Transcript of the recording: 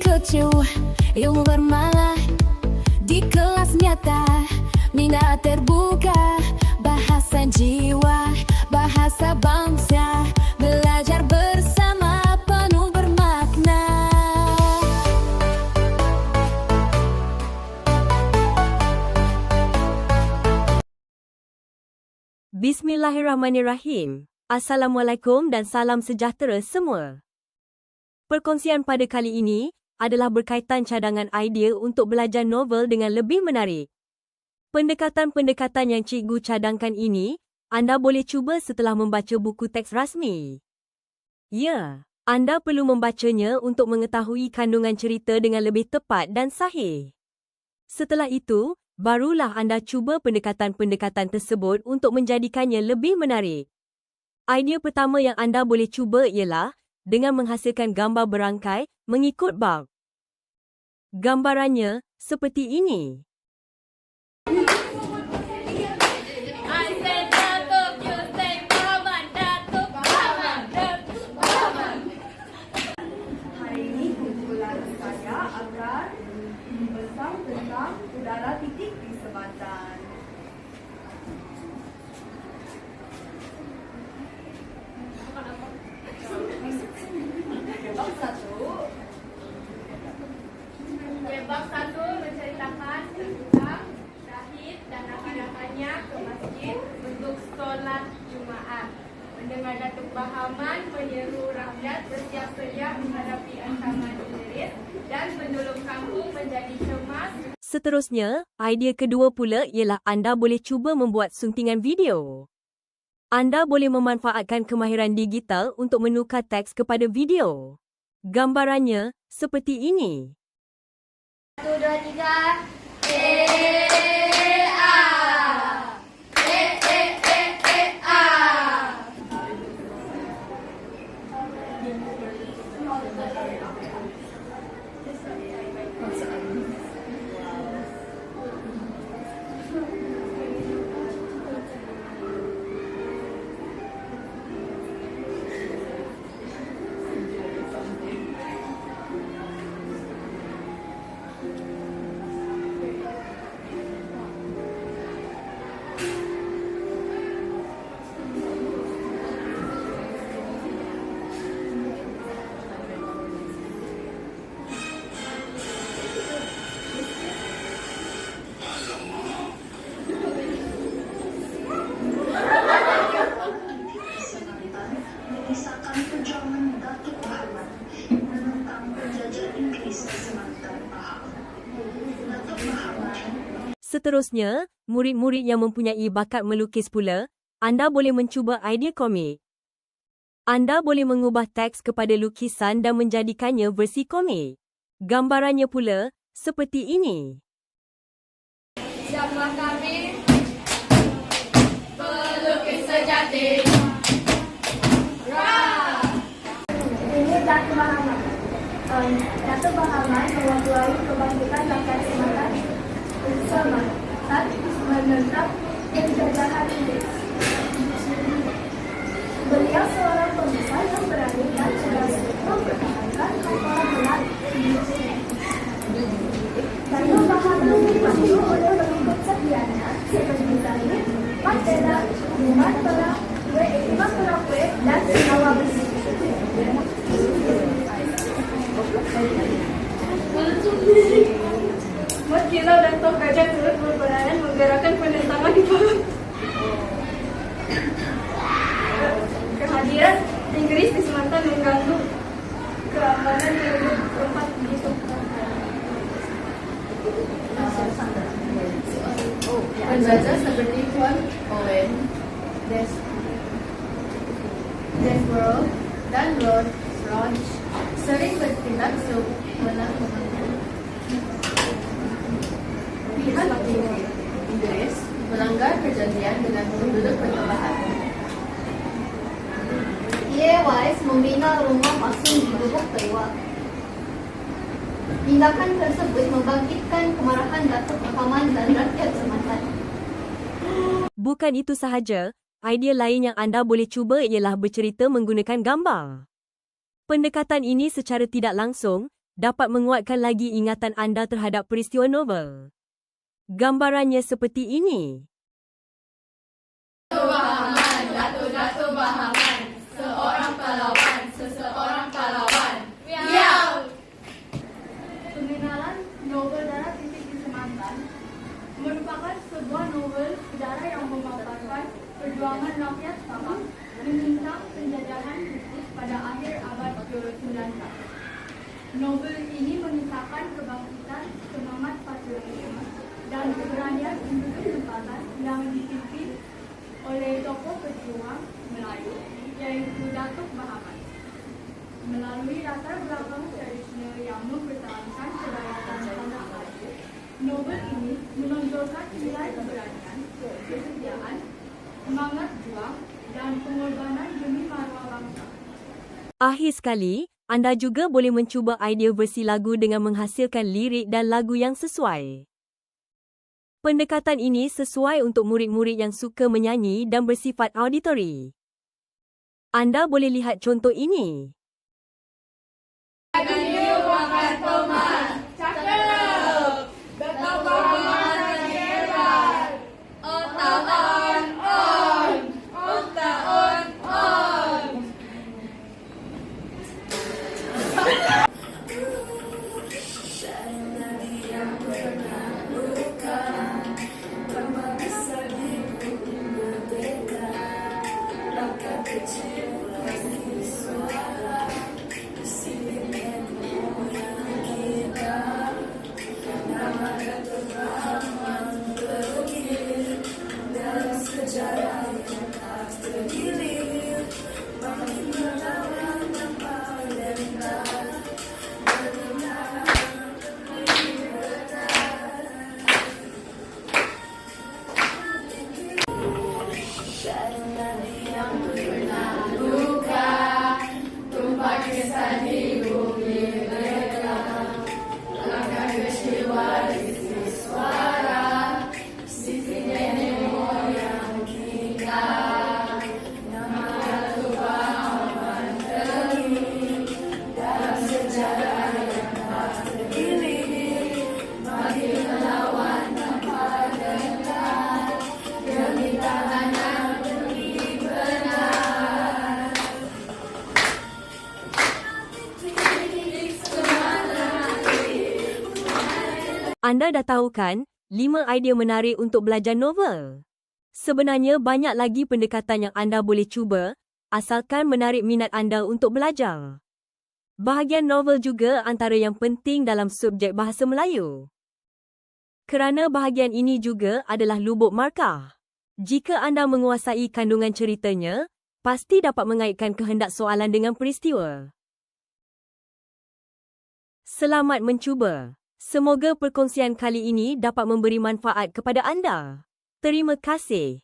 kecil, ilmu bermalah di kelas nyata, minat terbuka, bahasa jiwa, bahasa bangsa, belajar bersama penuh bermakna. Bismillahirrahmanirrahim. Assalamualaikum dan salam sejahtera semua. Perkongsian pada kali ini adalah berkaitan cadangan idea untuk belajar novel dengan lebih menarik. Pendekatan-pendekatan yang cikgu cadangkan ini, anda boleh cuba setelah membaca buku teks rasmi. Ya, anda perlu membacanya untuk mengetahui kandungan cerita dengan lebih tepat dan sahih. Setelah itu, barulah anda cuba pendekatan-pendekatan tersebut untuk menjadikannya lebih menarik. Idea pertama yang anda boleh cuba ialah dengan menghasilkan gambar berangkai mengikut bab. Gambarannya seperti ini. Hari ini kumpulan saya akan membesar tentang udara titik di sebatan. Bab 1 menceritakan tentang Syahid dan rakan-rakannya ke masjid untuk solat Jumaat. Mendengar Datuk Bahaman menyeru rakyat bersiap sedia menghadapi ancaman teroris dan penduduk kampung menjadi cemas. Seterusnya, idea kedua pula ialah anda boleh cuba membuat suntingan video. Anda boleh memanfaatkan kemahiran digital untuk menukar teks kepada video. Gambarannya seperti ini. 1, 2, 3. Mengisahkan perjuangan Datuk Bahaman menentang penjajah Inggeris di Selatan Pahang. Datuk Bahaman. Seterusnya, murid-murid yang mempunyai bakat melukis pula, anda boleh mencuba idea komik. Anda boleh mengubah teks kepada lukisan dan menjadikannya versi komik. Gambarannya pula seperti ini. Siapa kami? Pelukis sejati. Ini Datuk Bahaman. Datuk Bahaman mewakili kebangkitan rakyat Selatan menentang penjajahan Inggris. Beliau seorang pembesar yang berani dan cerdas mempertahankan hafalan berat. Datuk Bahaman dibantu oleh pengikut setianya seperti Zahid, Mandela, Muhammad Bala, Imam Perawet dan Nawab Besi. Mat Kilau dan Tok Gajah turut berperan menggerakkan penentangan di Pahang. Kehadiran Inggris di Selatan mengganggu keamanan penduduk tempat di Penjajah seperti Tuan Owen, Desborough, dan Lord Roach sering bertindak sewenang-wenang. Pihak Inggris melanggar perjanjian dengan penduduk pertambahan. Ye Wise membina rumah pasung di Lubuk Taiwan. Tindakan tersebut membangkitkan kemarahan Datuk Bahaman dan rakyat Selatan. Bukan itu sahaja, idea lain yang anda boleh cuba ialah bercerita menggunakan gambar. Pendekatan ini secara tidak langsung dapat menguatkan lagi ingatan anda terhadap peristiwa novel. Gambarannya seperti ini. Pengenalan novel Darah Titik di Semangkan merupakan sebuah novel sejarah yang memaparkan perjuangan rakyat Sabah menentang penjajahan British pada akhir abad ke-19. Novel ini mengisahkan kebangkitan semangat patriotisme dan keberanian penduduk tempatan yang dipimpin oleh tokoh pejuang Melayu yaitu Datuk Bahaman. Melalui latar belakang tradisional yang mempertahankan kedaulatan tanah air, novel ini menonjolkan nilai keberanian, kesetiaan, semangat juang dan pengorbanan demi maruah bangsa. Akhir sekali, anda juga boleh mencuba idea versi lagu dengan menghasilkan lirik dan lagu yang sesuai. Pendekatan ini sesuai untuk murid-murid yang suka menyanyi dan bersifat auditori. Anda boleh lihat contoh ini. Anda dah tahu kan, 5 idea menarik untuk belajar novel. Sebenarnya banyak lagi pendekatan yang anda boleh cuba, asalkan menarik minat anda untuk belajar. Bahagian novel juga antara yang penting dalam subjek bahasa Melayu. Kerana bahagian ini juga adalah lubuk markah. Jika anda menguasai kandungan ceritanya, pasti dapat mengaitkan kehendak soalan dengan peristiwa. Selamat mencuba. Semoga perkongsian kali ini dapat memberi manfaat kepada anda. Terima kasih.